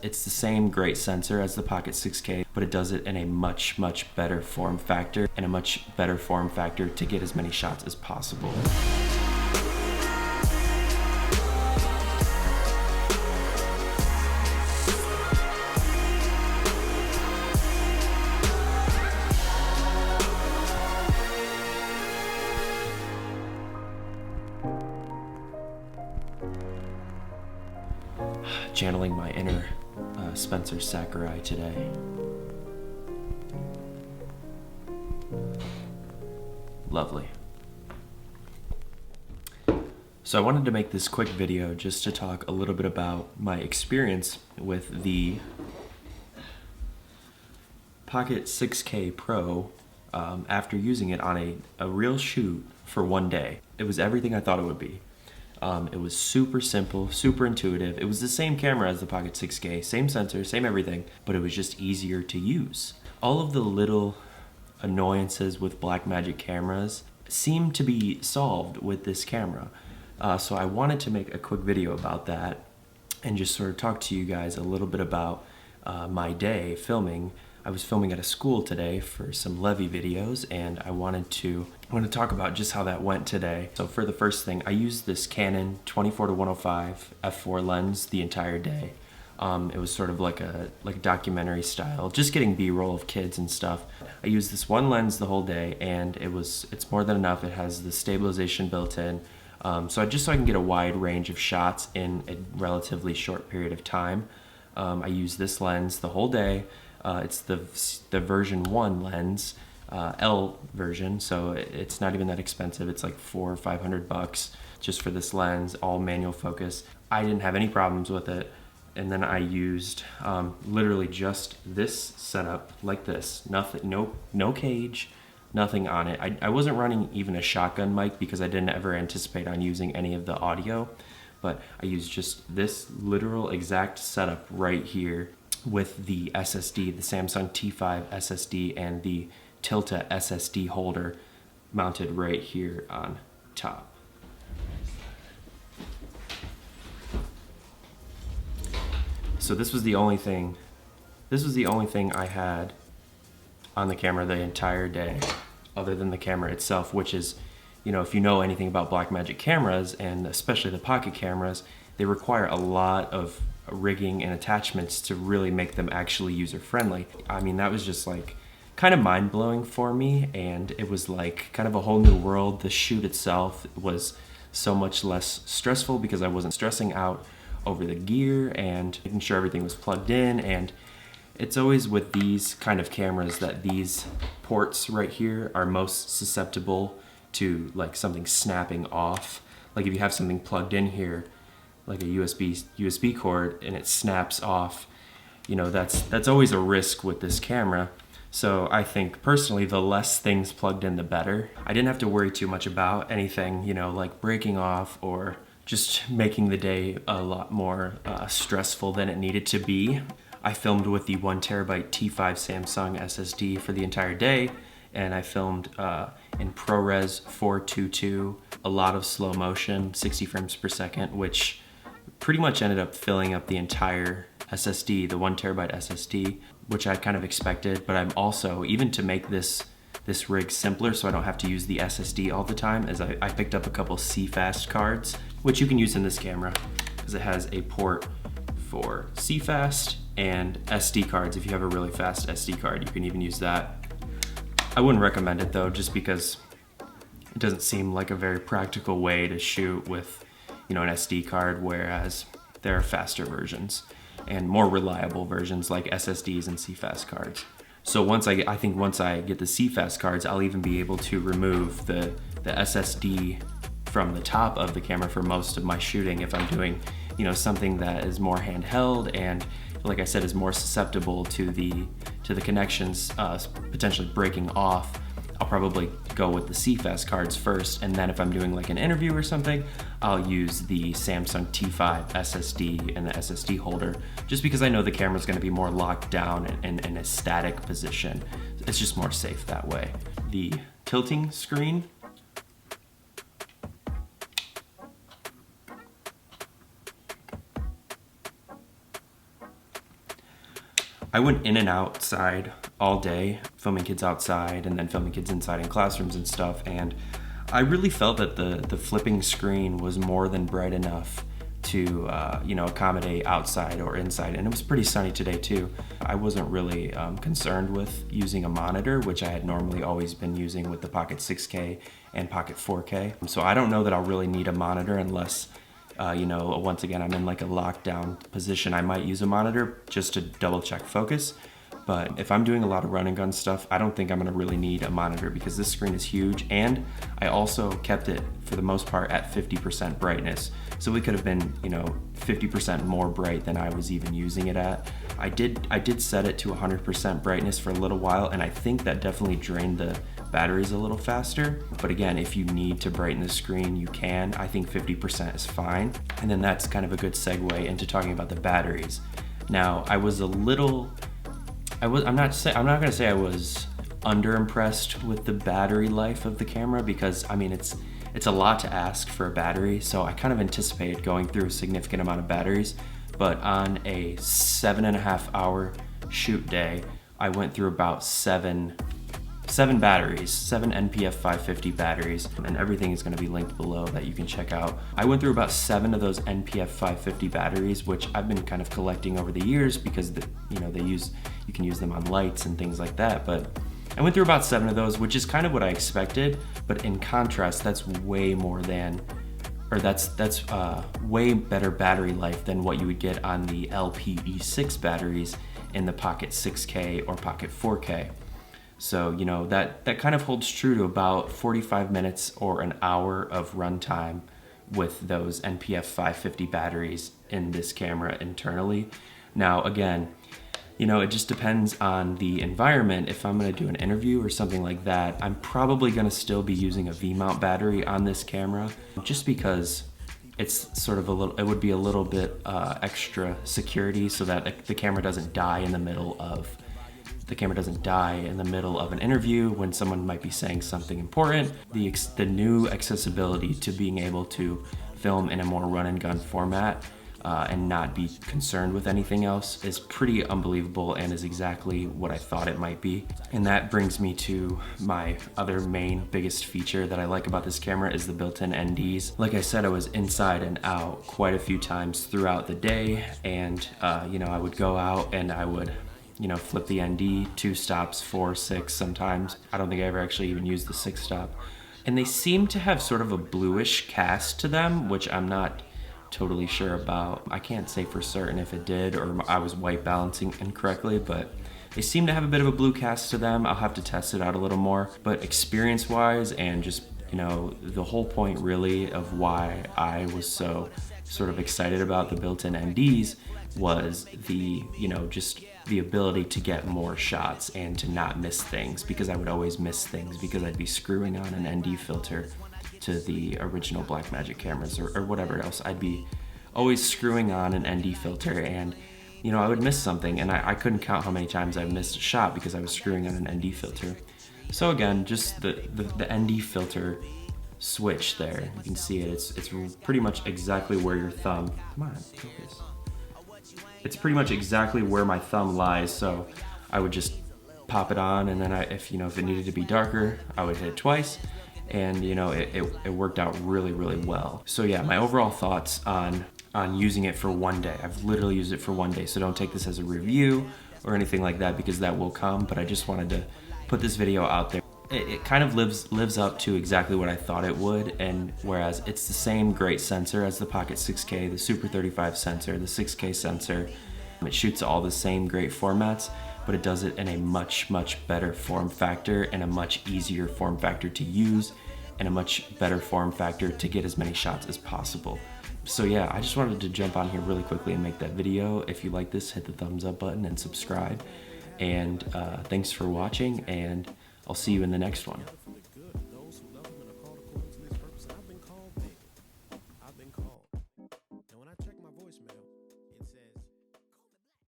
It's the same great sensor as the Pocket 6K, but it does it in a much better form factor, and a much better form factor to get as many shots as possible. Channeling my inner Spencer Sakurai today. Lovely. So I wanted to make this quick video just to talk a little bit about my experience with the Pocket 6K Pro after using it on a real shoot for one day. It was everything I thought it would be. It was super simple, super intuitive. It was the same camera as the Pocket 6K, same sensor, same everything, but it was just easier to use. All of the little annoyances with Blackmagic cameras seem to be solved with this camera. So I wanted to make a quick video about that and just sort of talk to you guys a little bit about my day filming. I was filming at a school today for some Levy videos, and I want to talk about just how that went today. So for the first thing, I used this Canon 24-105 f4 lens the entire day. It was sort of like a documentary style, just getting B-roll of kids and stuff. I used this one lens the whole day, and it's more than enough. It has the stabilization built in, so I can get a wide range of shots in a relatively short period of time. I used this lens the whole day. It's the version 1 lens, L version, so it's not even that expensive. It's like $400 or $500 just for this lens, all manual focus. I didn't have any problems with it. And then I used literally just this setup like this. Nothing, no cage, nothing on it. I wasn't running even a shotgun mic because I didn't ever anticipate on using any of the audio, but I used just this literal exact setup right here with the SSD, the Samsung T5 SSD, and the Tilta SSD holder mounted right here on top. So this was the only thing I had on the camera the entire day, other than the camera itself, which is, you know, if you know anything about Blackmagic cameras, and especially the pocket cameras, they require a lot of rigging and attachments to really make them actually user-friendly. I mean, that was just like kind of mind-blowing for me, and it was like kind of a whole new world. The shoot itself was so much less stressful because I wasn't stressing out over the gear and making sure everything was plugged in. And it's always with these kind of cameras that these ports right here are most susceptible to like something snapping off. Like if you have something plugged in here, like a USB cord, and it snaps off, you know, that's always a risk with this camera. So I think personally, the less things plugged in, the better. I didn't have to worry too much about anything, you know, like breaking off or just making the day a lot more stressful than it needed to be. I filmed with the 1TB T5 Samsung SSD for the entire day, and I filmed in ProRes 422, a lot of slow motion, 60 frames per second, which pretty much ended up filling up the entire SSD, the 1TB SSD, which I kind of expected. But I'm also, even to make this rig simpler so I don't have to use the SSD all the time, as I picked up a couple CFast cards, which you can use in this camera because it has a port for CFast and SD cards. If you have a really fast SD card, you can even use that. I wouldn't recommend it though, just because it doesn't seem like a very practical way to shoot with, you know, an SD card, whereas there are faster versions and more reliable versions like SSDs and CFast cards. So once I get the CFast cards, I'll even be able to remove the SSD from the top of the camera for most of my shooting if I'm doing, you know, something that is more handheld and, like I said, is more susceptible to the connections potentially breaking off. I'll probably go with the CFast cards first, and then if I'm doing like an interview or something, I'll use the Samsung T5 SSD and the SSD holder, just because I know the camera's gonna be more locked down and in a static position. It's just more safe that way. The tilting screen, I went in and outside all day, filming kids outside and then filming kids inside in classrooms and stuff, and I really felt that the flipping screen was more than bright enough to accommodate outside or inside, and it was pretty sunny today too. I wasn't really concerned with using a monitor, which I had normally always been using with the Pocket 6K and Pocket 4K. So I don't know that I'll really need a monitor unless once again, I'm in like a lockdown position. I might use a monitor just to double check focus. But if I'm doing a lot of run and gun stuff, I don't think I'm gonna really need a monitor because this screen is huge, and I also kept it for the most part at 50% brightness. So we could have been, 50% more bright than I was even using it at. I did set it to 100% brightness for a little while, and I think that definitely drained the batteries a little faster. But again, if you need to brighten the screen, you can. I think 50% is fine. And then that's kind of a good segue into talking about the batteries. Now, I'm not gonna say I was underimpressed with the battery life of the camera, because I mean it's a lot to ask for a battery, so I kind of anticipated going through a significant amount of batteries. But on a 7.5 hour shoot day, I went through about seven batteries, 7 NPF 550 batteries, and everything is going to be linked below that you can check out. I went through about 7 of those NPF 550 batteries, which I've been kind of collecting over the years because you can use them on lights and things like that. But I went through about 7 of those, which is kind of what I expected. But in contrast, that's way way better battery life than what you would get on the LPE6 batteries in the Pocket 6K or Pocket 4K. So, that kind of holds true to about 45 minutes or an hour of runtime with those NPF 550 batteries in this camera internally. Now, again, it just depends on the environment. If I'm gonna do an interview or something like that, I'm probably gonna still be using a V-mount battery on this camera, just because it's sort of it would be a little bit extra security so that the camera doesn't die in the middle of an interview when someone might be saying something important. The new accessibility to being able to film in a more run and gun format and not be concerned with anything else is pretty unbelievable, and is exactly what I thought it might be. And that brings me to my other main biggest feature that I like about this camera is the Builtin NDs. Like I said, I was inside and out quite a few times throughout the day, and I would go out and I would flip the ND 2 stops, 4, 6 sometimes. I don't think I ever actually even used the 6 stop. And they seem to have sort of a bluish cast to them, which I'm not totally sure about. I can't say for certain if it did or I was white balancing incorrectly, but they seem to have a bit of a blue cast to them. I'll have to test it out a little more. But experience-wise, and just, the whole point really of why I was so sort of excited about the Builtin NDs was just the ability to get more shots and to not miss things, because I would always miss things because I'd be screwing on an ND filter to the original Blackmagic cameras or whatever else. I'd be always screwing on an ND filter, and I would miss something, and I couldn't count how many times I missed a shot because I was screwing on an ND filter. So again, just the ND filter switch there, you can see it. It's pretty much exactly where your thumb, come on, focus. It's pretty much exactly where my thumb lies, so I would just pop it on, and then if it needed to be darker, I would hit it twice, and it worked out really, really well. So yeah, my overall thoughts on using it for one day. I've literally used it for one day, so don't take this as a review or anything like that, because that will come, but I just wanted to put this video out there. It kind of lives up to exactly what I thought it would, and whereas it's the same great sensor as the Pocket 6K, the Super 35 sensor, the 6K sensor, it shoots all the same great formats, but it does it in a much, much better form factor and a much easier form factor to use and a much better form factor to get as many shots as possible. So yeah, I just wanted to jump on here really quickly and make that video. If you like this, hit the thumbs up button and subscribe. And thanks for watching, and I'll see you in the next one.